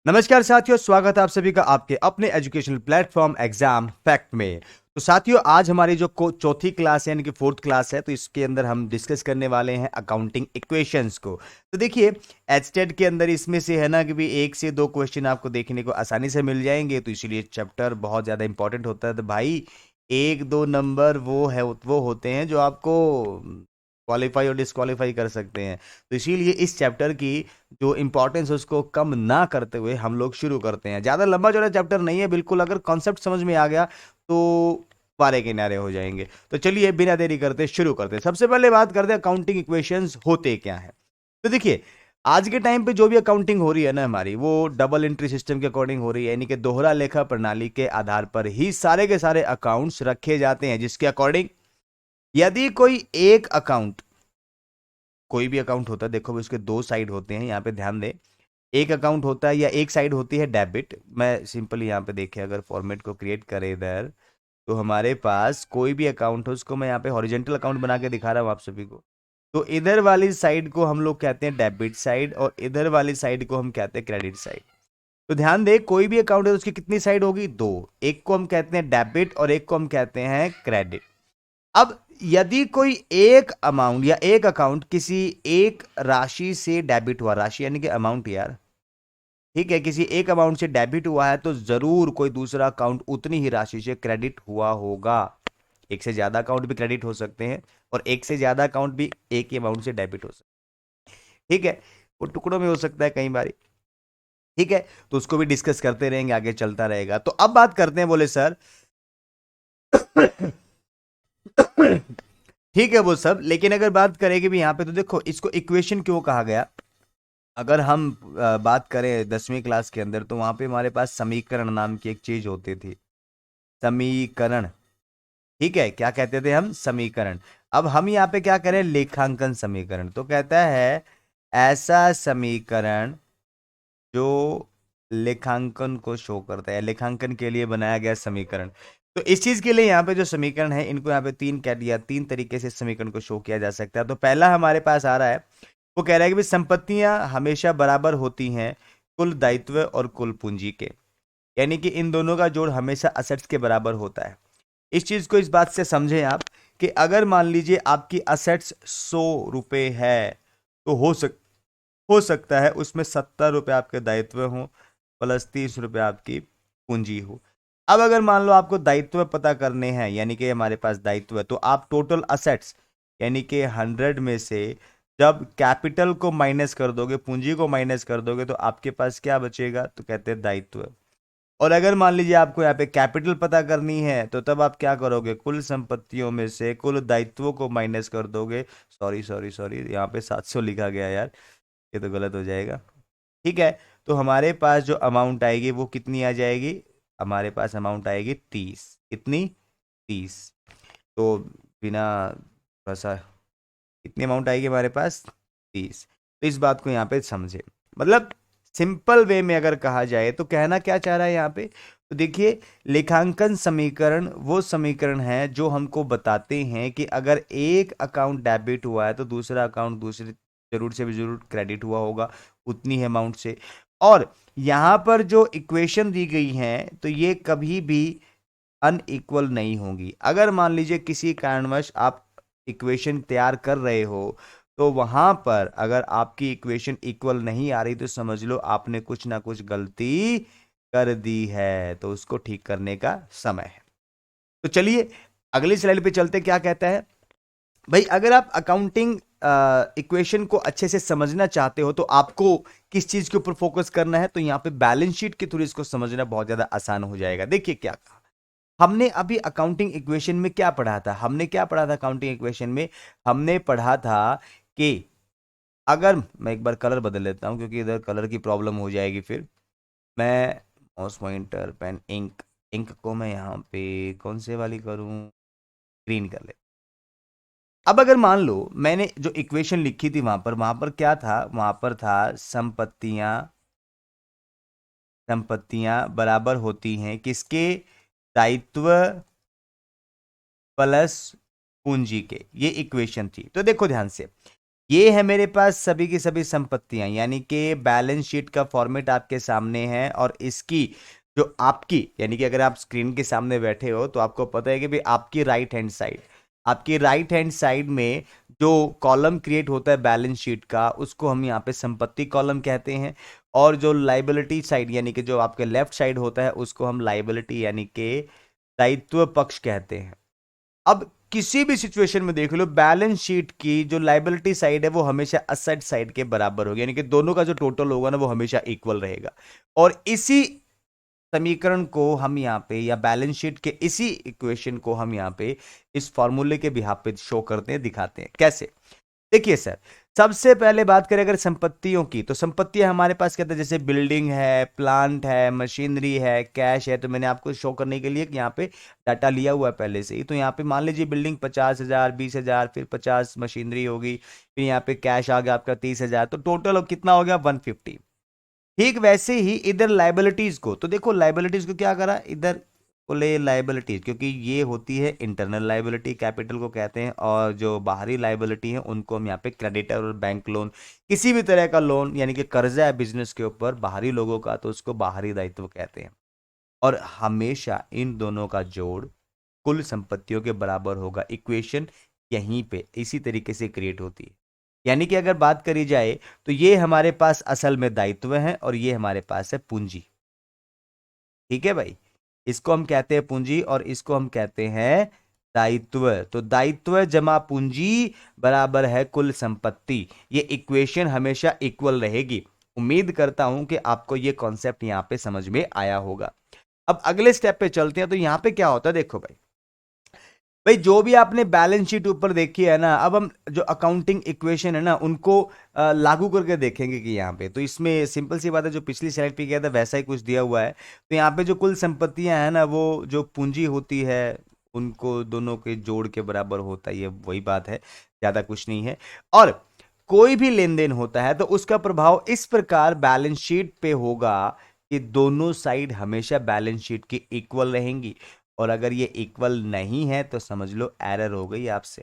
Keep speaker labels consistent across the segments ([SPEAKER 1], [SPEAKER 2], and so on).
[SPEAKER 1] नमस्कार साथियों, स्वागत है आप सभी का आपके अपने एजुकेशनल प्लेटफॉर्म एग्जाम फैक्ट में। तो साथियों, आज हमारी जो चौथी क्लास है यानी कि फोर्थ क्लास है, तो इसके अंदर हम डिस्कस करने वाले हैं अकाउंटिंग इक्वेशंस को। तो देखिए, एचटेट के अंदर इसमें से है ना कि भी एक से दो क्वेश्चन आपको देखने को आसानी से मिल जाएंगे, तो इसीलिए चैप्टर बहुत ज़्यादा इंपॉर्टेंट होता है। तो भाई, एक दो नंबर वो होते हैं जो आपको क्वालिफाई और डिस्क्वालीफाई कर सकते हैं। तो इसीलिए इस चैप्टर की जो इंपॉर्टेंस है उसको कम ना करते हुए हम लोग शुरू करते हैं। ज़्यादा लंबा चौड़ा चैप्टर नहीं है, बिल्कुल अगर कॉन्सेप्ट समझ में आ गया तो पारे किनारे हो जाएंगे। तो चलिए बिना देरी करते शुरू करते हैं। सबसे पहले बात करते हैं अकाउंटिंग इक्वेशंस होते क्या है। तो देखिए, आज के टाइम पे जो भी अकाउंटिंग हो रही है ना हमारी, वो डबल एंट्री सिस्टम के अकॉर्डिंग हो रही है, यानी कि दोहरा लेखा प्रणाली के आधार पर ही सारे के सारे अकाउंट्स रखे जाते हैं, जिसके अकॉर्डिंग यदि कोई एक अकाउंट, कोई भी अकाउंट होता है, देखो उसके दो साइड होते हैं, यहाँ पे ध्यान दें। एक अकाउंट होता है या एक साइड होती है डेबिट। मैं सिंपली यहाँ पे देखे अगर फॉर्मेट को क्रिएट करें इधर, तो हमारे पास कोई भी अकाउंट हो, उसको मैं यहाँ पे हॉरिजेंटल अकाउंट बना के दिखा रहा हूँ आप सभी को। तो इधर वाली साइड को हम लोग कहते हैं डेबिट साइड और इधर वाली साइड को हम कहते हैं क्रेडिट साइड। तो ध्यान दें, कोई भी अकाउंट है तो उसकी कितनी साइड होगी? दो। एक को हम कहते हैं डेबिट और एक को हम कहते हैं क्रेडिट। अब यदि कोई एक अमाउंट या एक अकाउंट किसी एक राशि से डेबिट हुआ, राशि यानी कि अमाउंट यार, ठीक है, किसी एक अमाउंट से डेबिट हुआ है, तो जरूर कोई दूसरा अकाउंट उतनी ही राशि से क्रेडिट हुआ होगा। एक से ज्यादा अकाउंट भी क्रेडिट हो सकते हैं और एक से ज्यादा अकाउंट भी एक ही अमाउंट से डेबिट हो सकते हैं, ठीक है। वो टुकड़ों में हो सकता है कई बार, ठीक है। तो उसको भी डिस्कस करते रहेंगे, आगे चलता रहेगा। तो अब बात करते हैं, बोले सर ठीक है वो सब, लेकिन अगर बात करें कि भी यहाँ पे, तो देखो इसको इक्वेशन क्यों कहा गया। अगर हम बात करें 10वीं क्लास के अंदर, तो वहां पे हमारे पास समीकरण नाम की एक चीज होती थी, समीकरण। ठीक है, क्या कहते थे हम? समीकरण। अब हम यहाँ पे क्या करें? लेखांकन समीकरण। तो कहता है ऐसा समीकरण जो लेखांकन को शो करता है, लेखांकन के लिए बनाया गया समीकरण। तो इस चीज के लिए यहाँ पे जो समीकरण है, इनको यहाँ पे तीन कह दिया, तीन तरीके से समीकरण को शो किया जा सकता है। तो पहला हमारे पास आ रहा है, वो कह रहा है कि भाई संपत्तियां हमेशा बराबर होती हैं कुल दायित्व और कुल पूंजी के, यानी कि इन दोनों का जोड़ हमेशा असेट्स के बराबर होता है। इस चीज को इस बात से समझें आप कि अगर मान लीजिए आपकी असेट्स 100 रुपए है, तो हो सकता है उसमें 70 रुपए आपके दायित्व हो प्लस 30 रुपए आपकी पूंजी हो। अब अगर मान लो आपको दायित्व पता करने हैं, यानी कि हमारे पास दायित्व है, तो आप टोटल असेट्स यानी कि 100 में से जब कैपिटल को माइनस कर दोगे, पूंजी को माइनस कर दोगे, तो आपके पास क्या बचेगा? तो कहते हैं दायित्व। और अगर मान लीजिए आपको यहाँ पे कैपिटल पता करनी है, तो तब आप क्या करोगे? कुल संपत्तियों में से कुल दायित्वों को माइनस कर दोगे। सॉरी सॉरी सॉरी, यहाँ पे 700 लिखा गया यार, ये तो गलत हो जाएगा, ठीक है। तो हमारे पास जो अमाउंट आएगी वो कितनी आ जाएगी? हमारे पास अमाउंट आएगी 30। कितनी? 30। तो बिना थोड़ा सा, कितनी अमाउंट आएगी हमारे पास? 30। तो इस बात को यहाँ पे समझे, मतलब सिंपल वे में अगर कहा जाए तो कहना क्या चाह रहा है यहाँ पे। तो देखिए, लेखांकन समीकरण वो समीकरण है जो हमको बताते हैं कि अगर एक अकाउंट डेबिट हुआ है, तो दूसरा अकाउंट दूसरे जरूर से भी जरूर क्रेडिट हुआ होगा उतनी ही अमाउंट से। और यहाँ पर जो इक्वेशन दी गई है, तो ये कभी भी अनइक्वल नहीं होंगी। अगर मान लीजिए किसी कारणवश आप इक्वेशन तैयार कर रहे हो, तो वहां पर अगर आपकी इक्वेशन इक्वल नहीं आ रही, तो समझ लो आपने कुछ ना कुछ गलती कर दी है, तो उसको ठीक करने का समय है। तो चलिए अगली स्लाइड पे चलते, क्या कहता है भाई। अगर आप अकाउंटिंग इक्वेशन को अच्छे से समझना चाहते हो, तो आपको किस चीज के ऊपर फोकस करना है? तो यहाँ पे बैलेंस शीट के थ्रू इसको समझना बहुत ज्यादा आसान हो जाएगा। देखिए क्या कहा हमने अभी अकाउंटिंग इक्वेशन में, क्या पढ़ा था हमने? क्या पढ़ा था अकाउंटिंग इक्वेशन में? हमने पढ़ा था कि अगर मैं एक बार कलर बदल लेता हूं, क्योंकि इधर कलर की प्रॉब्लम हो जाएगी फिर। मैं mouse pointer pen ink, ink को मैं यहाँ पे कौन से वाली करूं? ग्रीन कर ले। अब अगर मान लो मैंने जो इक्वेशन लिखी थी, वहां पर क्या था? वहां पर था संपत्तियां, संपत्तियां बराबर होती हैं किसके? दायित्व प्लस पूंजी के। ये इक्वेशन थी। तो देखो ध्यान से, ये है मेरे पास सभी की सभी संपत्तियां, यानी कि बैलेंस शीट का फॉर्मेट आपके सामने है। और इसकी जो आपकी, यानी कि अगर आप स्क्रीन के सामने बैठे हो तो आपको पता है कि भाई आपकी राइट हैंड साइड में जो कॉलम क्रिएट होता है बैलेंस शीट का, उसको हम यहाँ पे संपत्ति कॉलम कहते हैं। और जो लाइबिलिटी साइड, यानी कि जो आपके लेफ्ट साइड होता है, उसको हम लाइबिलिटी यानी कि दायित्व पक्ष कहते हैं। अब किसी भी सिचुएशन में देख लो, बैलेंस शीट की जो लाइबिलिटी साइड है वो हमेशा असेट साइड के बराबर होगी, यानी कि दोनों का जो टोटल होगा ना वो हमेशा इक्वल रहेगा। और इसी समीकरण को हम यहाँ पे, या बैलेंस शीट के इसी इक्वेशन को हम यहाँ पे इस फॉर्मूले के बिहाफ पे शो करते हैं, दिखाते हैं कैसे। देखिए सर, सबसे पहले बात करें अगर संपत्तियों की, तो संपत्तियां हमारे पास कहते हैं जैसे बिल्डिंग है, प्लांट है, मशीनरी है, कैश है। तो मैंने आपको शो करने के लिए कि यहाँ पे डाटा लिया हुआ है पहले से ही। तो यहाँ पे मान लीजिए बिल्डिंग 50,000, 20,000, फिर 50 मशीनरी होगी, फिर यहाँ पे कैश आ गया आपका 30,000, तो टोटल कितना हो गया 150। ठीक वैसे ही इधर लाइबिलिटीज को, तो देखो लाइबिलिटीज को क्या करा, इधर को ले लाइबिलिटीज, क्योंकि ये होती है इंटरनल लाइबिलिटी, कैपिटल को कहते हैं। और जो बाहरी लाइबिलिटी है उनको हम यहाँ पे क्रेडिटर और बैंक लोन, किसी भी तरह का लोन यानी कि कर्जा है बिजनेस के ऊपर बाहरी लोगों का, तो उसको बाहरी दायित्व कहते हैं। और हमेशा इन दोनों का जोड़ कुल संपत्तियों के बराबर होगा। इक्वेशन यहीं पे इसी तरीके से क्रिएट होती है। यानी कि अगर बात करी जाए तो ये हमारे पास असल में दायित्व है और ये हमारे पास है पूंजी। ठीक है भाई, इसको हम कहते हैं पूंजी और इसको हम कहते हैं दायित्व। तो दायित्व जमा पूंजी बराबर है कुल संपत्ति। ये इक्वेशन हमेशा इक्वल रहेगी। उम्मीद करता हूं कि आपको ये कॉन्सेप्ट यहां पे समझ में आया होगा। अब अगले स्टेप पे चलते हैं। तो यहां पे क्या होता है, देखो भाई, जो भी आपने बैलेंस शीट ऊपर देखी है ना, अब हम जो अकाउंटिंग इक्वेशन है ना उनको लागू करके देखेंगे कि यहाँ पे। तो इसमें सिंपल सी बात है, जो पिछली स्लाइड पे किया था वैसा ही कुछ दिया हुआ है। तो यहाँ पे जो कुल संपत्तियां हैं ना, वो जो पूंजी होती है उनको दोनों के जोड़ के बराबर होता है, ये वही बात है, ज्यादा कुछ नहीं है। और कोई भी लेन देन होता है तो उसका प्रभाव इस प्रकार बैलेंस शीट पे होगा कि दोनों साइड हमेशा बैलेंस शीट की इक्वल रहेंगी। और अगर ये इक्वल नहीं है तो समझ लो एरर हो गई आपसे।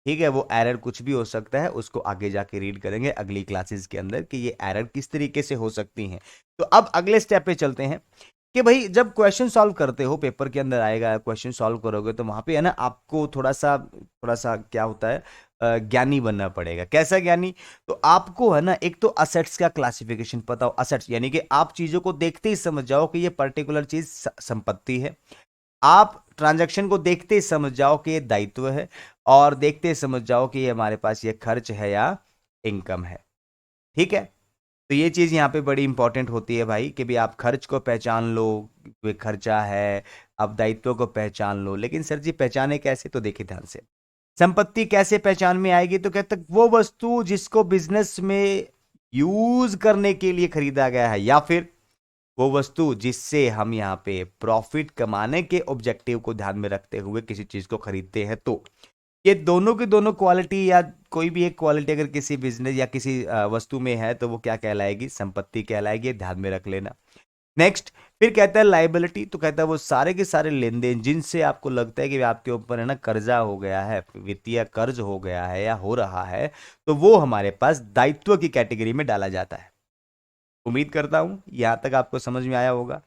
[SPEAKER 1] ठीक है, वो एरर कुछ भी हो सकता है, उसको आगे जाके रीड करेंगे अगली क्लासेस के अंदर कि ये एरर किस तरीके से हो सकती हैं। तो अब अगले स्टेप पे चलते हैं कि भाई जब क्वेश्चन सॉल्व करते हो, पेपर के अंदर आएगा, क्वेश्चन सॉल्व करोगे तो वहां पे है ना आपको थोड़ा सा क्या होता है, ज्ञानी बनना पड़ेगा। कैसा ज्ञानी? तो आपको है ना एक तो असेट्स का क्लासिफिकेशन पता हो। असेट्स यानी कि आप चीजों को देखते ही समझ जाओ कि ये पर्टिकुलर चीज संपत्ति है। आप ट्रांजैक्शन को देखते ही समझ जाओ कि ये दायित्व है, और देखते ही समझ जाओ कि ये हमारे पास ये खर्च है या इनकम है। ठीक है, तो ये चीज यहां पे बड़ी इंपॉर्टेंट होती है भाई, कि भी आप खर्च को पहचान लो, वे खर्चा है, आप दायित्व को पहचान लो। लेकिन सर जी पहचाने कैसे? तो देखिए ध्यान से, संपत्ति कैसे पहचान में आएगी? तो कहते वो वस्तु जिसको बिजनेस में यूज करने के लिए खरीदा गया है, या फिर वो वस्तु जिससे हम यहाँ पे प्रॉफिट कमाने के ऑब्जेक्टिव को ध्यान में रखते हुए किसी चीज को खरीदते हैं। तो ये दोनों की दोनों क्वालिटी, या कोई भी एक क्वालिटी अगर किसी बिजनेस या किसी वस्तु में है तो वो क्या कहलाएगी? संपत्ति कहलाएगी। ध्यान में रख लेना। नेक्स्ट, फिर कहता है लाइबिलिटी। तो कहता है वो सारे के सारे लेन देन जिनसे आपको लगता है कि आपके ऊपर है ना कर्जा हो गया है, वित्तीय कर्ज हो गया है या हो रहा है, तो वो हमारे पास दायित्व की कैटेगरी में डाला जाता है। उम्मीद करता हूं यहां तक आपको समझ में आया होगा।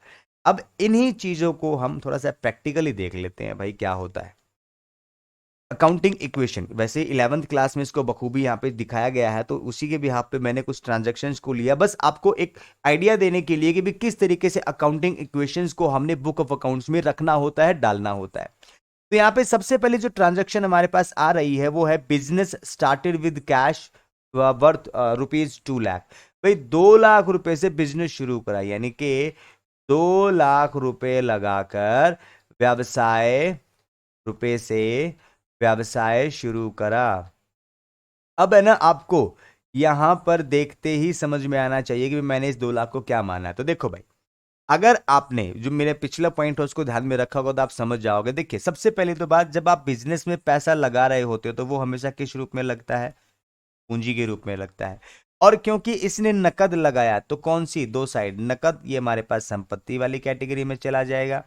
[SPEAKER 1] अब इन्हीं चीजों को हम थोड़ा सा प्रैक्टिकली देख लेते हैं भाई, क्या होता है अकाउंटिंग इक्वेशन। वैसे 11th क्लास में इसको बखूबी यहाँ पे दिखाया गया है, तो उसी के बिहाफ पे मैंने कुछ ट्रांजैक्शंस को लिया, बस आपको एक आइडिया देने के लिए कि भी किस तरीके से अकाउंटिंग इक्वेशंस को हमने बुक ऑफ अकाउंट्स में रखना होता है, डालना होता है। तो यहाँ पे सबसे पहले जो ट्रांजैक्शन हमारे पास आ रही है वो है business started with cash worth ₹2 lakh. भाई 2 लाख रुपए से बिजनेस शुरू करा, यानी कि 2 लाख रुपए लगाकर व्यवसाय रुपए से व्यवसाय शुरू करा। अब है ना आपको यहां पर देखते ही समझ में आना चाहिए कि मैंने इस 2 लाख को क्या माना है। तो देखो भाई, अगर आपने जो मेरे पिछला पॉइंट है उसको ध्यान में रखा होगा तो आप समझ जाओगे। देखिए सबसे पहले तो बात, जब आप बिजनेस में पैसा लगा रहे होते हो तो वो हमेशा किस रूप में लगता है? पूंजी के रूप में लगता है। और क्योंकि इसने नकद लगाया तो कौन सी? दो साइड नकद, ये हमारे पास संपत्ति वाली कैटेगरी में चला जाएगा।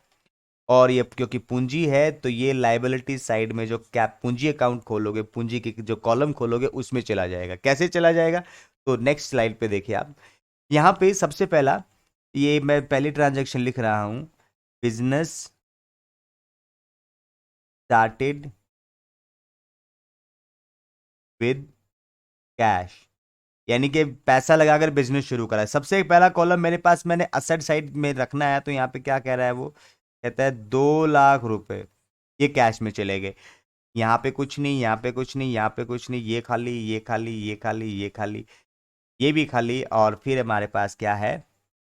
[SPEAKER 1] और ये क्योंकि पूंजी है तो ये लाइबिलिटी साइड में जो कैप पूंजी अकाउंट खोलोगे, पूंजी की जो कॉलम खोलोगे उसमें चला जाएगा। कैसे चला जाएगा? तो नेक्स्ट स्लाइड पे देखिए आप, यहाँ पे सबसे पहला, ये मैं पहली ट्रांजैक्शन लिख रहा हूं, बिजनेस स्टार्टेड विद कैश, यानी कि पैसा लगाकर बिजनेस शुरू करा है। सबसे पहला कॉलम मेरे पास मैंने असेट साइड में रखना है, तो यहाँ पे क्या कह रहा है, वो कहता है 2 लाख रुपए, ये कैश में चले गए। यहाँ पे कुछ नहीं, यहाँ पे कुछ नहीं, यहाँ पे कुछ नहीं, ये खाली, ये खाली, ये खाली, ये खाली, ये भी खाली, और फिर हमारे पास क्या है,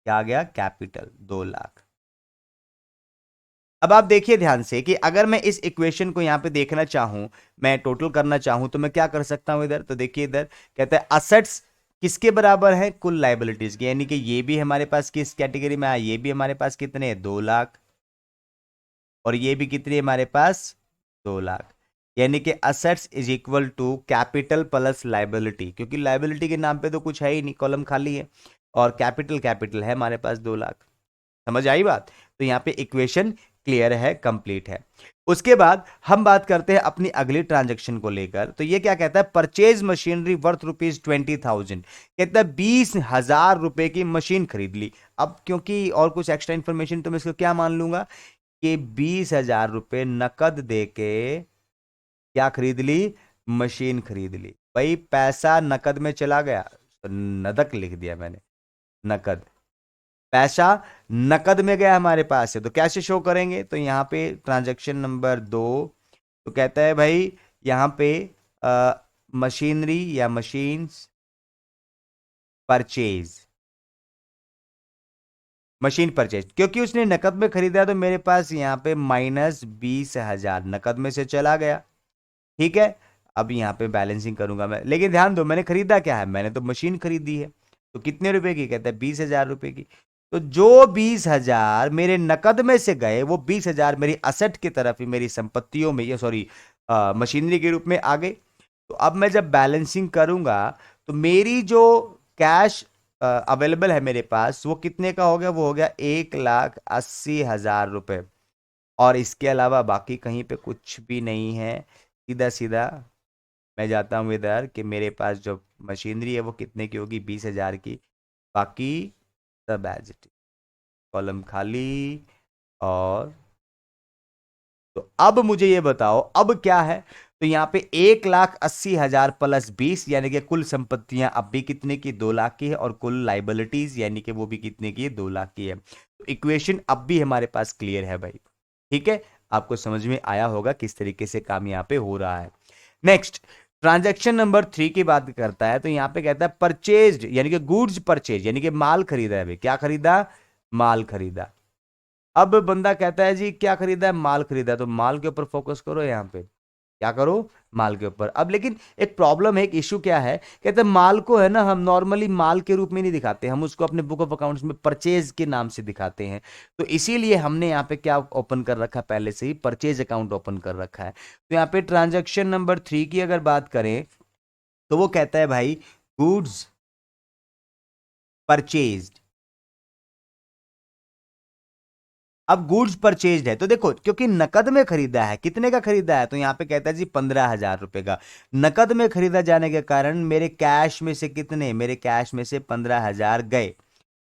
[SPEAKER 1] क्या आ गया, कैपिटल 2 लाख। अब आप देखिए ध्यान से कि अगर मैं इस इक्वेशन को यहां पे देखना चाहूं, मैं टोटल करना चाहूं, तो मैं क्या कर सकता हूं इधर, तो देखिए इधर कहता है असेट्स किसके बराबर है, कुल लाइबिलिटीज के, यानी कि ये भी हमारे पास किस कैटेगरी में आया, ये भी हमारे पास कितने, 2 लाख, और ये भी कितनी है हमारे पास, 2 लाख। यानी कि assets is equal to capital plus liability, क्योंकि लाइबिलिटी के नाम पे तो कुछ है ही नहीं, कॉलम खाली है, और कैपिटल कैपिटल है हमारे पास 2 लाख। समझ आई बात? तो यहाँ पे इक्वेशन क्लियर है, कंप्लीट है। उसके बाद हम बात करते हैं अपनी अगली ट्रांजैक्शन को लेकर। तो ये क्या कहता है, परचेज मशीनरी वर्थ ₹20,000, कहता है 20,000 की मशीन खरीद ली। अब क्योंकि और कुछ एक्स्ट्रा इंफॉर्मेशन, तो मैं इसको क्या मान लूंगा कि 20,000 नकद दे के क्या खरीद ली, मशीन खरीद ली। भाई पैसा नकद में चला गया, तो नदक लिख दिया मैंने, नकद, पैसा नकद में गया हमारे पास है, तो कैसे शो करेंगे, तो यहां पे ट्रांजैक्शन नंबर 2, तो कहता है भाई यहां पे मशीनरी या मशीन्स परचेज, मशीन परचेज, क्योंकि उसने नकद में खरीदा तो मेरे पास यहां पे -20,000 नकद में से चला गया। ठीक है, अब यहां पे बैलेंसिंग करूंगा मैं, लेकिन ध्यान दो मैंने खरीदा क्या है, मैंने तो मशीन खरीदी है, तो कितने रुपए की, कहता है 20,000 की। तो जो 20,000 मेरे नकद में से गए, वो 20,000 मेरी असेट की तरफ ही, मेरी संपत्तियों में, ये सॉरी मशीनरी के रूप में आ गए। तो अब मैं जब बैलेंसिंग करूंगा, तो मेरी जो कैश अवेलेबल है मेरे पास, वो कितने का हो गया, वो हो गया 1,80,000 रुपए, और इसके अलावा बाकी कहीं पे कुछ भी नहीं है। सीधा सीधा मैं जाता हूँ इधर कि मेरे पास जो मशीनरी है वो कितने की होगी, 20,000 की, बाकी सब एज इट, कॉलम खाली। और तो अब मुझे ये बताओ अब क्या है, तो यहाँ पे 1,80,000 प्लस 20, यानी कि कुल संपत्तियां अब भी कितने की, 2 लाख की है, और कुल लाइबिलिटीज यानी कि वो भी कितने की है, 2 लाख की है। तो इक्वेशन अब भी हमारे पास क्लियर है भाई। ठीक है, आपको समझ में आया होगा किस तरीके से काम यहाँ पे हो रहा है। नेक्स्ट ट्रांजैक्शन नंबर 3 की बात करता है, तो यहाँ पे कहता है परचेज्ड, यानी कि गुड्स परचेज, यानी कि माल खरीदा है भाई, क्या खरीदा, माल खरीदा। अब बंदा कहता है जी क्या खरीदा है, माल खरीदा है, तो माल के ऊपर फोकस करो, यहाँ पे क्या करो, माल के ऊपर। अब लेकिन एक प्रॉब्लम है, एक इश्यू क्या है, कहते हैं माल को है ना, हम नॉर्मली माल के रूप में नहीं दिखाते, हम उसको अपने बुक ऑफ अकाउंट्स में परचेज के नाम से दिखाते हैं। तो इसीलिए हमने यहाँ पे क्या ओपन कर रखा है, पहले से ही परचेज अकाउंट ओपन कर रखा है। तो यहाँ पे ट्रांजेक्शन नंबर 3 की अगर बात करें, तो वो कहता है भाई गुड्स परचेज। अब गुड्स परचेज्ड है, तो देखो क्योंकि नकद में खरीदा है, कितने का खरीदा है, तो यहां पे कहता है जी 15,000 रुपए का। नकद में खरीदा जाने के कारण मेरे कैश में से कितने, मेरे कैश में से 15,000 गए,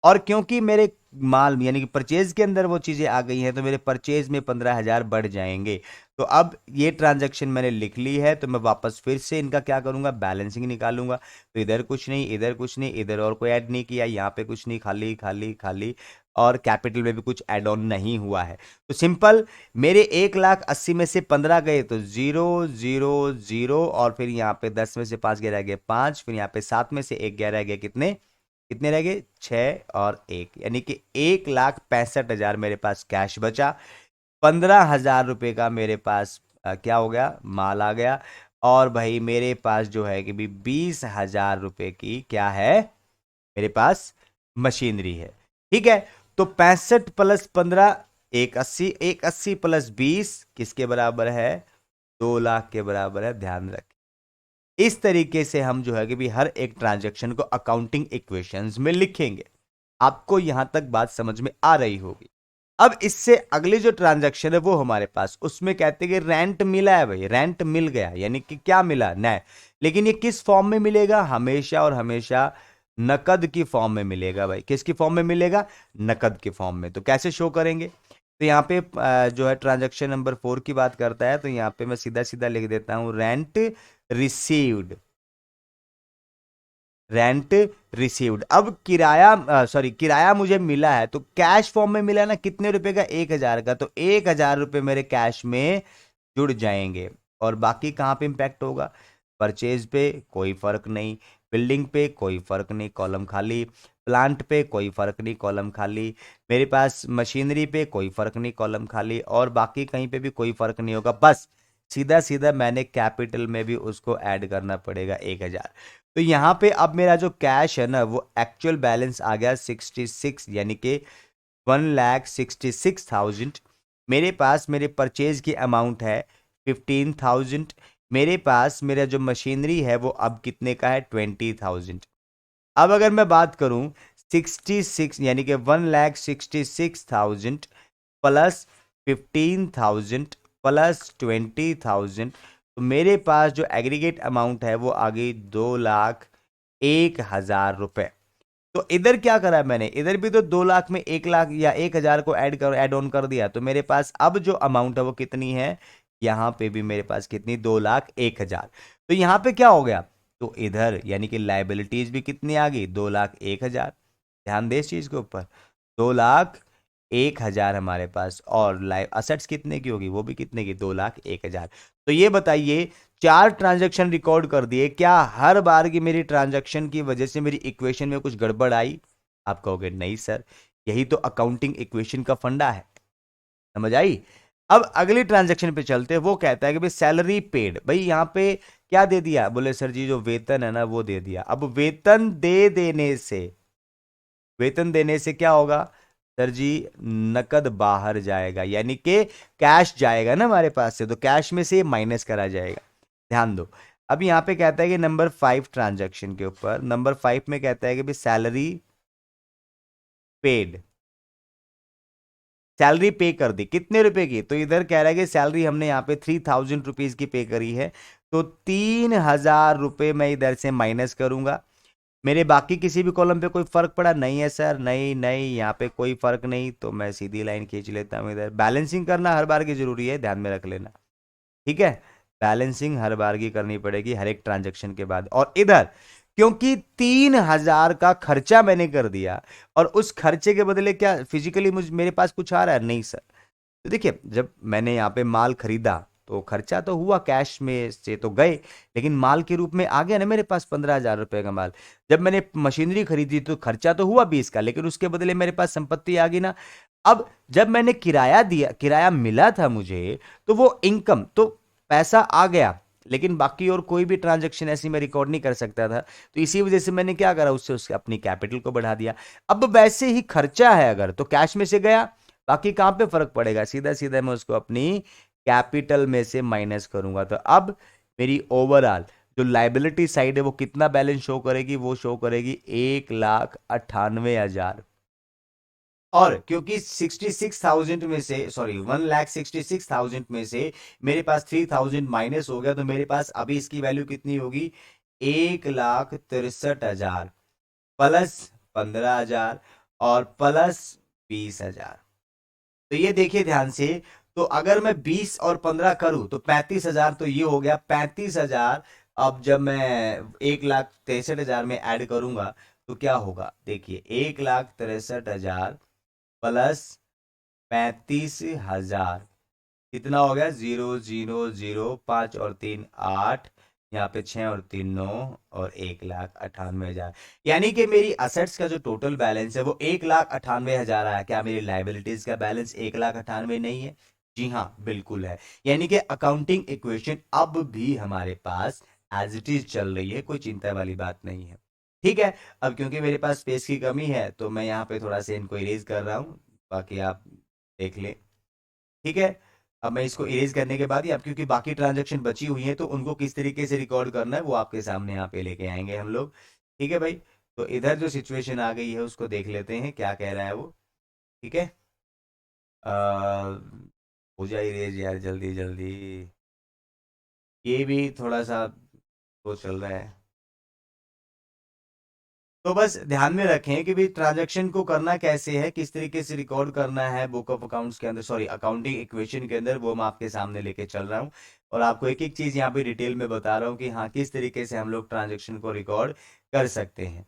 [SPEAKER 1] और क्योंकि मेरे माल यानी कि परचेज के अंदर वो चीजें आ गई हैं, तो मेरे परचेज में 15,000 बढ़ जाएंगे। तो अब ये ट्रांजैक्शन मैंने लिख ली है, तो मैं वापस फिर से इनका क्या करूंगा, बैलेंसिंग निकालूंगा। तो इधर कुछ नहीं, इधर कुछ नहीं, इधर और कोई ऐड नहीं किया, यहाँ पे कुछ नहीं, खाली खाली खाली, और कैपिटल में भी कुछ ऐड ऑन नहीं हुआ है। तो सिंपल, मेरे 1,80,000 में से 15 गए, तो 0 0 0, और फिर यहाँ पे 10 में से 5 गया, रह गए 5, फिर यहाँ पे 7 में से 1 गया, रह गया कितने, कितने रह गए, 6 और 1, यानी कि 1,65,000 मेरे पास कैश बचा। 15,000 रुपए का मेरे पास क्या हो गया, माल आ गया, और भाई मेरे पास जो है कि भी 20,000 रुपए की क्या है, मेरे पास मशीनरी है। ठीक है, तो 65 प्लस 15 180, 180 प्लस 20 किसके बराबर है, 2 लाख के बराबर है, ध्यान रखें। इस तरीके से हम जो है कि भी हर एक ट्रांजैक्शन को अकाउंटिंग इक्वेशंस में लिखेंगे। आपको यहां तक बात समझ में आ रही होगी। अब इससे अगली जो ट्रांजैक्शन है वो हमारे पास, उसमें कहते हैं कि रेंट मिला है भाई, रेंट मिल गया, यानी कि क्या मिला, नए। लेकिन ये किस फॉर्म में मिलेगा, हमेशा और हमेशा नकद की फॉर्म में मिलेगा भाई। किसकी फॉर्म में मिलेगा, नकद की फॉर्म में। तो कैसे शो करेंगे, तो यहाँ पे जो है ट्रांजैक्शन नंबर 4 की बात करता है, तो यहाँ पे मैं सीधा सीधा लिख देता हूं रेंट रिसीव्ड, रेंट रिसीव्ड। अब किराया, सॉरी, किराया मुझे मिला है, तो कैश फॉर्म में मिला ना, कितने रुपए का, 1,000 का, तो 1,000 रुपए मेरे कैश में जुड़ जाएंगे। और बाकी कहाँ पे इंपैक्ट होगा, परचेज पे कोई फर्क नहीं, बिल्डिंग पे कोई फर्क नहीं, कॉलम खाली, प्लांट पे कोई फर्क नहीं, कॉलम खाली, मेरे पास मशीनरी पे कोई फर्क नहीं, कॉलम खाली, और बाकी कहीं पे भी कोई फर्क नहीं होगा। बस सीधा सीधा मैंने कैपिटल में भी उसको ऐड करना पड़ेगा 1,000। तो यहाँ पे अब मेरा जो कैश है ना, वो एक्चुअल बैलेंस आ गया 66, यानी कि 1,66,000। मेरे पास मेरे परचेज की अमाउंट है 15,000। मेरे पास मेरा जो मशीनरी है वो अब कितने का है, 20,000। अब अगर मैं बात करूं 66, यानी कि 1,66,000 प्लस 15,000 प्लस 20,000, तो मेरे पास जो एग्रीगेट अमाउंट है वो आ गई 2,01,000 रुपए। तो इधर क्या करा मैंने, इधर भी तो 2 लाख में 1 लाख या 1,000 को ऐड ऑन कर दिया, तो मेरे पास अब जो अमाउंट है वो कितनी है, यहां पे भी मेरे पास कितनी, 2,01,000। तो यहां पे क्या हो गया, तो इधर यानी कि लाइबिलिटीज भी कितनी आ गई, 2,01,000। ध्यान दे इस चीज के ऊपर, 2,01,000 हमारे पास, और लाइव असेट्स कितने की होगी, वो भी कितने की, 2,01,000। तो ये बताइए, 4 ट्रांजैक्शन रिकॉर्ड कर दिए, क्या हर बार की मेरी ट्रांजैक्शन की वजह से मेरी इक्वेशन में कुछ गड़बड़ आई? आप कहोगे नहीं सर, यही तो अकाउंटिंग इक्वेशन का फंडा है। समझ आई? अब अगली ट्रांजैक्शन पे चलते हैं। वो कहता है कि भाई सैलरी पेड, भाई यहाँ पे क्या दे दिया, बोले सर जी जो वेतन है ना वो दे दिया। अब वेतन देने से क्या होगा सर जी, नकद बाहर जाएगा, यानी कि कैश जाएगा ना हमारे पास से, तो कैश में से माइनस करा जाएगा। ध्यान दो, अब यहां पे कहता है कि नंबर 5 ट्रांजैक्शन के ऊपर, नंबर 5 में कहता है कि भाई सैलरी पेड, सैलरी पे कर दी कितने रुपए की, तो इधर कह रहा है कि सैलरी हमने यहाँ पे 3,000 रुपीज की पे करी है, तो 3,000 रुपए मैं इधर से माइनस करूंगा। मेरे बाकी किसी भी कॉलम पे कोई फर्क पड़ा नहीं है सर, नहीं नहीं, यहाँ पे कोई फर्क नहीं, तो मैं सीधी लाइन खींच लेता हूँ इधर। बैलेंसिंग करना हर बार की जरूरी है, ध्यान में रख लेना, ठीक है। बैलेंसिंग हर बार की करनी पड़ेगी हर एक ट्रांजेक्शन के बाद। और इधर क्योंकि 3,000 का खर्चा मैंने कर दिया, और उस खर्चे के बदले क्या फिजिकली मुझ मेरे पास कुछ आ रहा है, नहीं सर। तो देखिए, जब मैंने यहाँ पे माल खरीदा तो खर्चा तो हुआ, कैश में से तो गए, लेकिन माल के रूप में आ गया ना मेरे पास 15,000 रुपए का माल। जब मैंने मशीनरी खरीदी तो खर्चा तो हुआ 20 का, लेकिन उसके बदले मेरे पास संपत्ति आ गई ना। अब जब मैंने किराया दिया, किराया मिला था मुझे, तो वो इनकम, तो पैसा आ गया, लेकिन बाकी और कोई भी ट्रांजैक्शन ऐसी मैं रिकॉर्ड नहीं कर सकता था, तो इसी वजह से मैंने क्या करा, उससे अपनी कैपिटल को बढ़ा दिया। अब वैसे ही खर्चा है अगर, तो कैश में से गया, बाकी कहां पे फर्क पड़ेगा, सीधा सीधा मैं उसको अपनी कैपिटल में से माइनस करूंगा। तो अब मेरी ओवरऑल जो लाइबिलिटी साइड है वो कितना बैलेंस शो करेगी, वो शो करेगी 1,98,000। और क्योंकि 66,000 में से, सॉरी 1,66,000 में से मेरे पास 3,000 माइनस हो गया, तो मेरे पास अभी इसकी वैल्यू कितनी होगी, 1,63,000 प्लस 15,000 और प्लस 20,000। तो ये देखिए ध्यान से, तो अगर मैं 20 और 15 करूं तो 35,000, तो ये हो गया 35,000। अब जब मैं 1,63,000 में ऐड करूंगा तो क्या होगा, देखिए 1,63,000 प्लस 35,000 कितना हो गया, 0,0,0, 5 और 3 8, यहाँ पे 6 और 3 9, और 1,98,000। यानी कि मेरी असेट्स का जो टोटल बैलेंस है वो 1,98,000 आया। क्या मेरी लाइबिलिटीज का बैलेंस 1,98,000 नहीं है? जी हाँ, बिल्कुल है। यानी कि अकाउंटिंग इक्वेशन अब भी हमारे पास एज इट इज चल रही है, कोई चिंता वाली बात नहीं है, ठीक है। अब क्योंकि मेरे पास स्पेस की कमी है तो मैं यहाँ पे थोड़ा सा इनको इरेज कर रहा हूँ, बाकी आप देख लें, ठीक है। अब मैं इसको इरेज करने के बाद ही, अब क्योंकि बाकी ट्रांजेक्शन बची हुई है तो उनको किस तरीके से रिकॉर्ड करना है वो आपके सामने यहाँ पे लेके आएंगे हम लोग, ठीक है भाई। तो इधर जो सिचुएशन आ गई है उसको देख लेते हैं क्या कह रहा है वो, ठीक है। हो जाए रेज यार, जल्दी जल्दी। ये भी थोड़ा सा वो चल रहा है। तो बस ध्यान में रखें कि भी ट्रांजैक्शन को करना कैसे है, किस तरीके से रिकॉर्ड करना है बुक ऑफ अकाउंट्स के अंदर, सॉरी अकाउंटिंग इक्वेशन के अंदर, वो मैं आपके सामने लेके चल रहा हूँ। और आपको एक एक चीज यहाँ पे डिटेल में बता रहा हूँ कि हाँ किस तरीके से हम लोग ट्रांजैक्शन को रिकॉर्ड कर सकते हैं।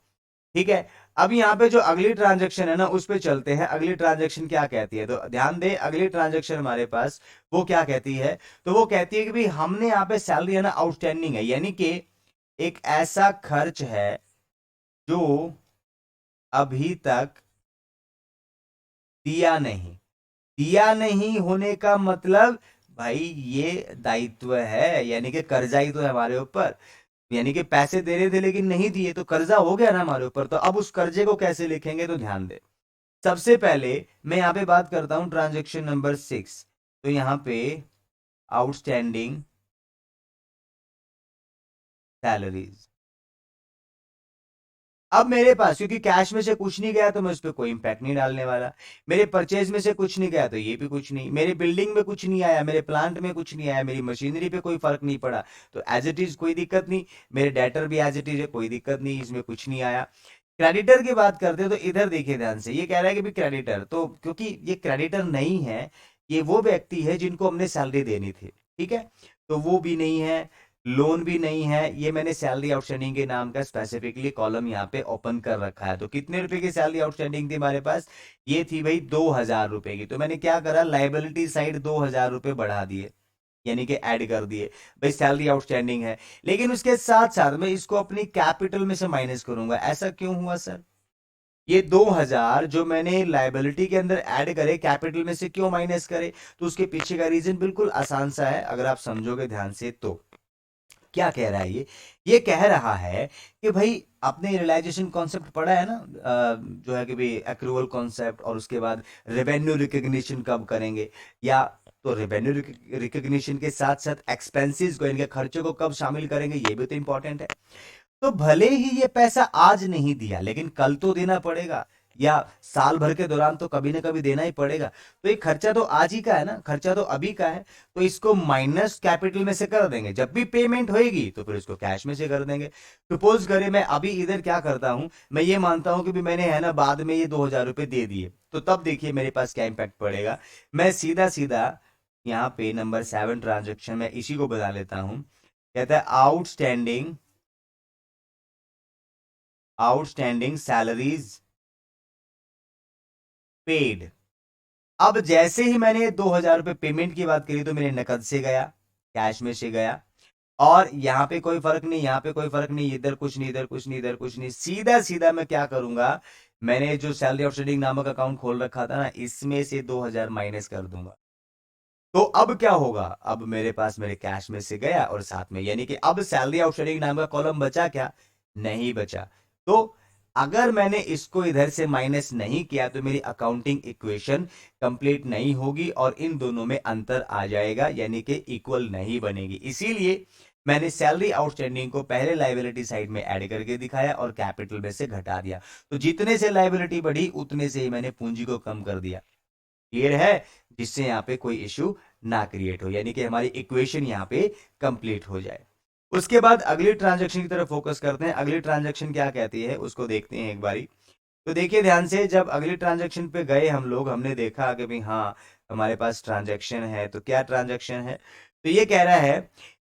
[SPEAKER 1] ठीक है। अब यहाँ पे जो अगली ट्रांजैक्शन है ना उस पे चलते हैं। अगली ट्रांजैक्शन क्या कहती है, तो ध्यान दे, अगली ट्रांजैक्शन हमारे पास वो क्या कहती है, तो वो कहती है कि भाई हमने यहाँ पे सैलरी है ना आउटस्टैंडिंग है, यानी कि एक ऐसा खर्च है जो अभी तक दिया नहीं। दिया नहीं होने का मतलब भाई ये दायित्व है, यानी कि कर्जा ही तो है हमारे ऊपर। यानी कि पैसे दे रहे थे लेकिन नहीं दिए, तो कर्जा हो गया ना हमारे ऊपर। तो अब उस कर्जे को कैसे लिखेंगे, तो ध्यान दे। सबसे पहले मैं यहां पे बात करता हूं ट्रांजेक्शन नंबर 6। तो यहां पे आउटस्टैंडिंग सैलरीज। अब मेरे पास क्योंकि कैश में से कुछ नहीं गया तो मैं उस पर कोई इंपैक्ट नहीं डालने वाला। मेरे परचेज में से कुछ नहीं गया तो ये भी कुछ नहीं, मेरे बिल्डिंग में कुछ नहीं आया, मेरे प्लांट में कुछ नहीं आया, मेरी मशीनरी पे कोई फर्क नहीं पड़ा, तो एज इट इज कोई दिक्कत नहीं। मेरे डेटर भी एज इट इज है, कोई दिक्कत नहीं, इसमें कुछ नहीं आया। क्रेडिटर की बात करते हैं तो इधर देखिए ध्यान से, ये कह रहा है कि भी क्रेडिटर, तो क्योंकि ये क्रेडिटर नहीं है, ये वो व्यक्ति है जिनको हमने सैलरी देनी थी। ठीक है, तो वो भी नहीं है, लोन भी नहीं है। ये मैंने सैलरी आउटस्टैंडिंग के नाम का स्पेसिफिकली कॉलम यहाँ पे ओपन कर रखा है। तो कितने रुपए की सैलरी आउटस्टैंडिंग थी हमारे पास, ये थी भाई 2,000 रुपए की। तो मैंने क्या करा, लाइबिलिटी साइड 2,000 रुपए बढ़ा दिए, यानी कि ऐड कर दिए। भाई सैलरी आउटस्टैंडिंग है, लेकिन उसके साथ साथ मैं इसको अपनी कैपिटल में से माइनस करूंगा। ऐसा क्यों हुआ सर, ये 2,000 जो मैंने लाइबिलिटी के अंदर ऐड करे कैपिटल में से क्यों माइनस करे, तो उसके पीछे का रीजन बिल्कुल आसान सा है, अगर आप समझोगे ध्यान से तो। क्या कह रहा है ये कह रहा है कि भाई आपने रियलाइजेशन कॉन्सेप्ट पढ़ा है ना, जो है कि भाई एक्रूवल कॉन्सेप्ट, और उसके बाद रेवेन्यू रिकग्निशन कब करेंगे, या तो रेवेन्यू रिकग्निशन के साथ साथ एक्सपेंसेस को, इनके खर्चों को कब शामिल करेंगे, ये भी तो इंपॉर्टेंट है। तो भले ही ये पैसा आज नहीं दिया लेकिन कल तो देना पड़ेगा, या साल भर के दौरान तो कभी ना कभी देना ही पड़ेगा। तो ये खर्चा तो आज ही का है ना, खर्चा तो अभी का है। तो इसको माइनस कैपिटल में से कर देंगे, जब भी पेमेंट होएगी तो फिर इसको कैश में से कर देंगे। सपोज करें मैं अभी इधर क्या करता हूं, मैं ये मानता हूं कि भी मैंने है ना बाद में ये 2,000 रुपए दे दिए, तो तब देखिए मेरे पास क्या इंपैक्ट पड़ेगा। मैं सीधा सीधा यहाँ पे नंबर 7 ट्रांजेक्शन में इसी को बता लेता हूं। कहता है आउटस्टैंडिंग सैलरीज पेड। अब जैसे ही मैंने 2,000 रुपए पेमेंट की बात करी तो मेरे नकद से गया, कैश में से गया, और यहां पे कोई फर्क नहीं, यहां पे कोई फर्क नहीं, इधर कुछ नहीं, इधर कुछ नहीं, इधर कुछ नहीं, सीधा सीधा मैं क्या करूंगा, मैंने जो सैलरी आउटस्टैंडिंग नामक अकाउंट खोल रखा था ना, इसमें से 2,000 माइनस कर दूंगा। तो अब क्या होगा, अब मेरे पास मेरे कैश में से गया और साथ में, यानी कि अब सैलरी आउटस्टैंडिंग नाम का कॉलम बचा क्या, नहीं बचा। तो अगर मैंने इसको इधर से माइनस नहीं किया तो मेरी अकाउंटिंग इक्वेशन कंप्लीट नहीं होगी और इन दोनों में अंतर आ जाएगा, यानी कि इक्वल नहीं बनेगी। इसीलिए मैंने सैलरी आउटस्टैंडिंग को पहले लाइबिलिटी साइड में ऐड करके दिखाया और कैपिटल में से घटा दिया। तो जितने से लाइबिलिटी बढ़ी उतने से ही मैंने पूंजी को कम कर दिया। क्लियर है, जिससे यहाँ पे कोई इश्यू ना क्रिएट हो, यानी कि हमारी इक्वेशन यहाँ पे कंप्लीट हो जाए। उसके बाद अगली ट्रांजैक्शन की तरफ फोकस करते हैं। अगली ट्रांजैक्शन क्या कहती है उसको देखते हैं एक बारी। तो देखिए ध्यान से, जब अगली ट्रांजैक्शन पे गए हम लोग, हमने देखा कि भाई हाँ हमारे पास ट्रांजैक्शन है, तो क्या ट्रांजैक्शन है, तो ये कह रहा है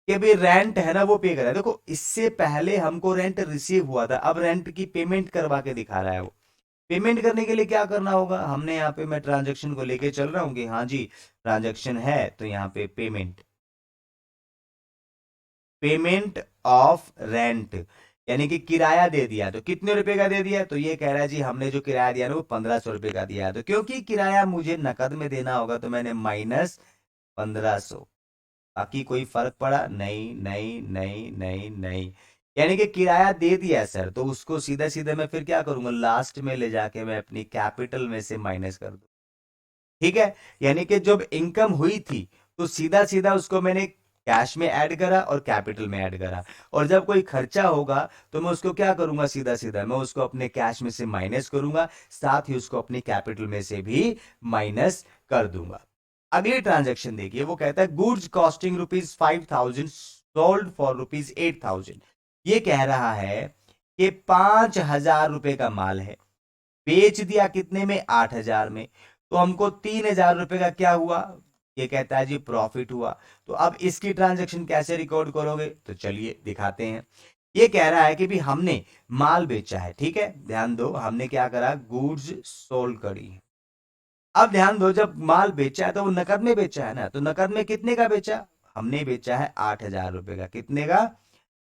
[SPEAKER 1] कि भाई रेंट है ना वो पे कर रहा है। देखो इससे पहले हमको रेंट रिसीव हुआ था, अब रेंट की पेमेंट करवा के दिखा रहा है वो। पेमेंट करने के लिए क्या करना होगा, हमने यहाँ पे, मैं ट्रांजेक्शन को लेके चल रहा हूँ कि हाँ जी ट्रांजेक्शन है, तो यहाँ पे पेमेंट, पेमेंट ऑफ रेंट, यानी कि किराया दे दिया। तो कितने रुपए का दे दिया, तो ये कह रहा है जी हमने जो किराया दिया ना वो 1,500 रुपए का दिया। तो क्योंकि किराया मुझे नकद में देना होगा तो मैंने माइनस 1,500। बाकी कोई फर्क पड़ा, नहीं नहीं नहीं नहीं नहीं, यानी कि किराया दे दिया सर, तो उसको सीधा सीधा मैं फिर क्या करूंगा, लास्ट में ले जाके मैं अपनी कैपिटल में से माइनस कर दूं। ठीक है, यानी कि जब इनकम हुई थी तो सीधा सीधा उसको मैंने कैश में ऐड करा और कैपिटल में ऐड करा। और जब कोई खर्चा होगा तो मैं उसको क्या करूंगा, सीधा सीधा मैं उसको अपने कैश में से माइनस करूंगा, साथ ही उसको अपनी कैपिटल में से भी माइनस कर दूंगा। अगली ट्रांजैक्शन देखिए, वो कहता है गुड्स कॉस्टिंग ₹5,000 सोल्ड फॉर ₹8,000। ये कह रहा है कि 5,000 रुपए का माल है, बेच दिया कितने में, 8,000 में, तो हमको 3,000 रुपए का क्या हुआ, ये कहता है जी प्रॉफिट हुआ। तो अब इसकी ट्रांजैक्शन कैसे रिकॉर्ड करोगे, तो चलिए दिखाते हैं। ये कह रहा है कि भी हमने माल बेचा है, ठीक है, ध्यान दो, हमने क्या करा, गुड्स सोल्ड करी। अब ध्यान दो, जब माल बेचा है तो वो नकद में बेचा है ना, तो नकद में कितने का बेचा, हमने बेचा है 8,000 रुपए का, कितने का,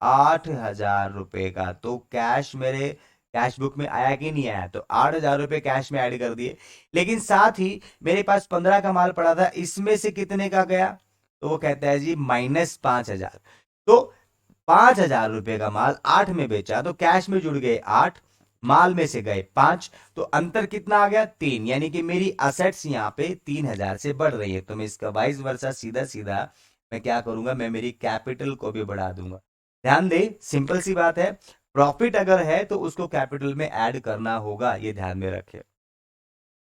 [SPEAKER 1] 8,000 रुपए का। तो कैश मेरे कैश बुक में आया कि नहीं आया, तो 8,000 रुपए कैश में ऐड कर दिए। लेकिन साथ ही मेरे पास 15 का माल पड़ा था, इसमें से कितने का गया, तो वो कहता है जी -5,000। तो 5,000 रुपए का माल 8 में बेचा, तो कैश में जुड़ गए 8, माल में से गए 5, तो अंतर कितना आ गया, 3, यानी कि मेरी असेट्स यहाँ पे 3,000 से बढ़ रही है। तो मैं इसका वाइस वर्सा सीधा सीधा मैं क्या करूंगा, मैं मेरी कैपिटल को भी बढ़ा दूंगा। ध्यान दे, सिंपल सी बात है, प्रॉफिट अगर है तो उसको कैपिटल में ऐड करना होगा, ये ध्यान में रखे।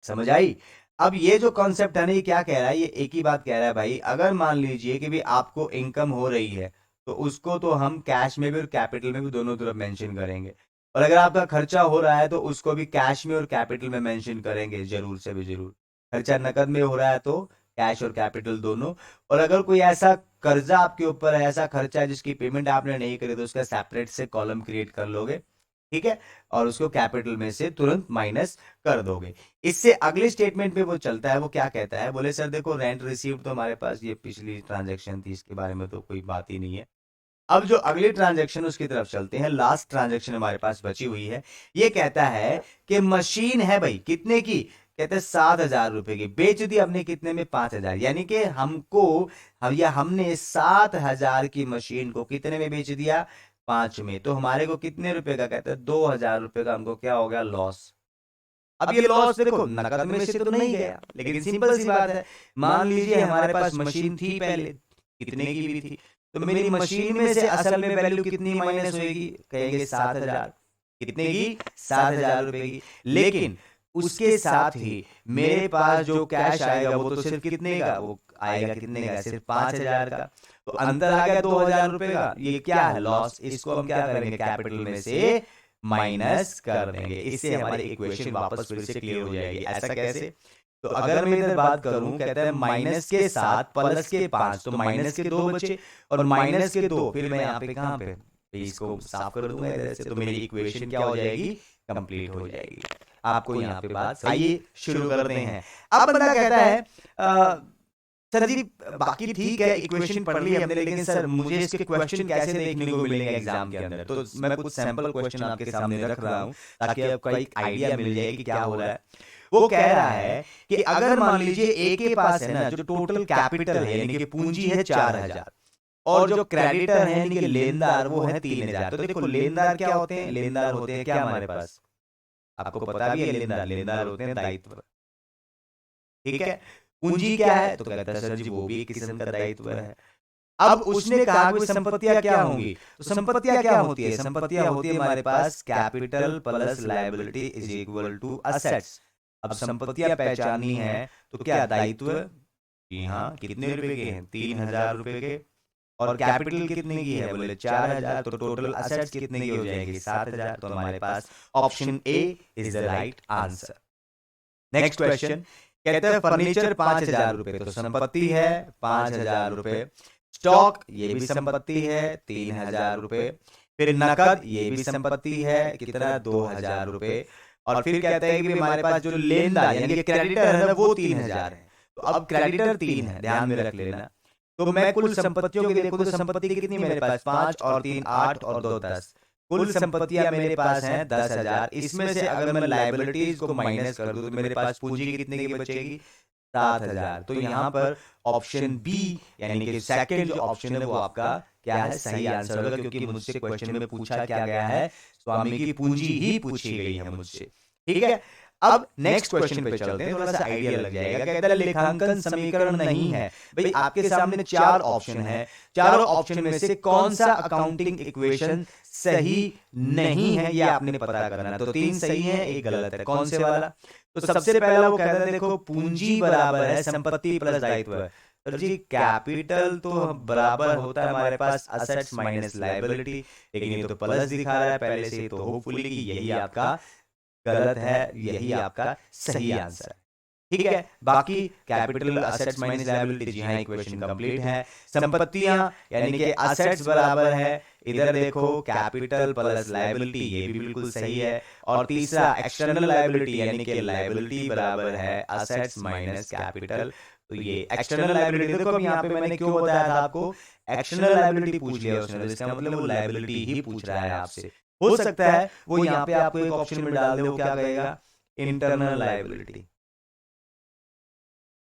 [SPEAKER 1] समझ आई। अब ये जो कॉन्सेप्ट है ना, ये क्या कह रहा है, ये एक ही बात कह रहा है भाई, अगर मान लीजिए कि भी आपको इनकम हो रही है तो उसको तो हम कैश में भी और कैपिटल में भी दोनों तरफ मेंशन करेंगे। और अगर आपका खर्चा हो रहा है तो उसको भी कैश में और कैपिटल में मेंशन करेंगे, जरूर से भी जरूर। खर्चा नकद में हो रहा है तो कैश और कैपिटल दोनों। और अगर कोई ऐसा कर्जा आपके ऊपर है, ऐसा खर्चा है जिसकी पेमेंट आपने नहीं करी, तो उसका सेपरेट से कॉलम क्रिएट कर लोगे, ठीक है, और उसको कैपिटल में से तुरंत माइनस कर दोगे। इससे अगले स्टेटमेंट पे वो चलता है, वो क्या कहता है, बोले सर देखो रेंट रिसीव तो हमारे पास ये पिछली ट्रांजैक्शन थी, इसके बारे में तो कोई बात ही नहीं है। अब जो अगली ट्रांजैक्शन उसकी तरफ चलते हैं, लास्ट ट्रांजैक्शन हमारे पास बची हुई है। ये कहता है कि मशीन है भाई, कितने की, कहते हैं 7,000 रुपए की, बेच दी हमने कितने में, 5,000, यानी कि हमको हमने 7,000 की मशीन को कितने में बेच दिया, 5 में। तो हमारे को कितने रुपए का, कहते हैं 2,000 रुपए का हमको क्या हो गया, लॉस। अब ये लॉस देखो नकद में से तो नहीं गया, लेकिन सिंपल सी बात है, मान लीजिए हमारे पास मशीन थी पहले, कितने की भी थी, तो मेरी मशीन में से असल में वैल्यू कितनी माइनस होगी, कहेंगे 7,000, कितने की, 7,000 रुपए की। लेकिन उसके साथ ही मेरे पास जो कैश आएगा वो तो सिर्फ कितने का, वो आएगा कितने का, सिर्फ 5,000 का। तो अंतर आ गया 2,000 रुपए का, ये क्या है, लॉस। इसको हम क्या करेंगे, कैपिटल में से माइनस कर देंगे। इससे हमारी इक्वेशन वापस फिर से क्लियर हो जाएगी। ऐसा कैसे, तो अगर मैं इधर बात करूं, कहता है माइनस के 7 प्लस के 5, तो माइनस के 2 बचे, और माइनस के 2 फिर मैं यहाँ पे कहां पे इसको साफ कर दूंगा इधर से, तो मेरी इक्वेशन क्या हो जाएगी, कंप्लीट हो जाएगी। आपको यहाँ पे बात, आइए शुरू करते हैं। अब बंदा कहता है सर जी बाकी ठीक है, इक्वेशन पढ़ ली हमने, लेकिन सर मुझे इसके क्वेश्चन कैसे देखने को मिलेंगे एग्जाम के अंदर। तो मैं कुछ सैंपल क्वेश्चन आपके सामने रख रहा हूं ताकि आपको एक आइडिया मिल जाए कि क्या हो रहा है। वो कह रहा है कि अगर मान लीजिए ए के पास है ना, जो टोटल कैपिटल है यानी कि पूंजी है 4,000, और जो क्रेडिटर है यानी कि लेनदार वो है 3,000। तो देखो लेनदार क्या होते हैं, लेनदार होते हैं क्या हमारे पास, आपको पता भी है, लेनदार लेनदार होते हैं दायित्व, ठीक है। पूंजी क्या है, तो कहता है सर जी वो भी एक किस्म का दायित्व है। अब उसने कहा कि संपत्तियां क्या होंगी, तो संपत्तियां क्या होती है, संपत्तियां होती है हमारे पास capital plus liability is equal to assets. अब संपत्तियां पहचाननी है तो क्या दायित्व, जी हाँ, कितने रुपए के हैं, 3,000 रुपए के, और कैपिटल कितने की है, बोले 4,000, तो टोटल असेट्स कितने की हो जाएगी, 7,000। तो हमारे पास option A is the right answer. Next question कहते हैं फर्नीचर 5,000 रुपए, तो संपत्ति है 5,000 रुपए, स्टॉक ये भी संपत्ति है 3,000 रुपए, फिर नकद ये भी संपत्ति है कितना, 2,000 रुपए, और फिर कहते हैं कि हमारे पास जो लेनदार यानी कि क्रेडिटर है ना वो 3,000 है। तो अब क्रेडिटर 3 है, ध्यान में रख लेना। तो मैं कुल संपत्तियों के लिए, कुल संपत्ति कितनी मेरे पास, 5 और 3 8 और 2 10, कुल संपत्तियां मेरे पास हैं 10,000। इसमें से अगर मैं लायबिलिटीज को माइनस कर दूं तो मेरे पास पूंजी कितने की बचेगी, 7,000। तो यहाँ पर ऑप्शन बी यानी कि सेकंड जो ऑप्शन है वो आपका क्या है, सही आंसर होगा, क्योंकि मुझसे क्वेश्चन में पूछा क्या गया है, स्वामी की पूंजी ही पूछी गई है मुझसे, ठीक है। अब नेक्स्ट क्वेश्चन पे चलते हैं, थोड़ा सा आइडिया लग जाएगा। कहता है लेखांकन समीकरण नहीं है। भाई आपके सामने चार ऑप्शन है, चारों ऑप्शन में से कौन सा अकाउंटिंग इक्वेशन सही नहीं है, ये आपने पता करना है। तो तीन सही है, एक गलत है। कौन से वाला? तो सबसे पहला वो कहता है देखो पूंजी बराबर है संपत्ति प्लस दायित्व। तो जी कैपिटल तो बराबर होता है हमारे पास असेट्स माइनस लायबिलिटी, लेकिन ये तो प्लस दिखा रहा है पहले से, तो होपफुली कि यही आपका गलत है, यही आपका सही आंसर है। ठीक है, बाकी कैपिटल असेट्स माइनस लायबिलिटी, जी हाँ इक्वेशन कंप्लीट है। संपत्तियां यानी कि असेट्स बराबर है, इधर देखो कैपिटल प्लस लायबिलिटी, ये भी बिल्कुल सही है। और तीसरा एक्सटर्नल लायबिलिटी यानी कि लायबिलिटी बराबर है असेट्स माइनस कैपिटल, तो ये एक्सटर्नल लायबिलिटी देखो, अब यहाँ पे मैंने क्यों बताया था आपको, एक्सटर्नल लायबिलिटी पूछ लिया उसने, इसका मतलब वो लायबिलिटी ही पूछ रहा है आपसे। हो सकता है वो यहाँ पे आपको एक ऑप्शन में डाल दे, वो क्या कहेगा, इंटरनल लायबिलिटी।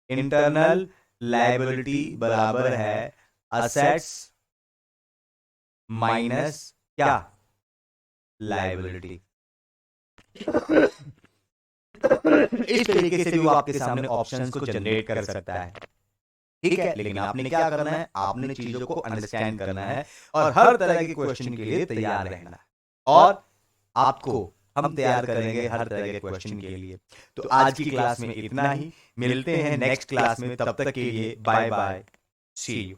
[SPEAKER 1] इंटरनल लायबिलिटी बराबर है असेट्स माइनस क्या, लायबिलिटी। इस तरीके से भी वो आपके सामने ऑप्शंस को जनरेट कर सकता है। ठीक है, लेकिन आपने क्या करना है, आपने चीजों को अंडरस्टैंड करना है और हर तरह के क्वेश्चन के लिए तैयार रहना है। और आपको हम तैयार करेंगे हर तरह के क्वेश्चन के लिए। तो आज की क्लास में इतना ही, मिलते हैं नेक्स्ट क्लास में, तब तक के लिए बाय बाय, सी यू।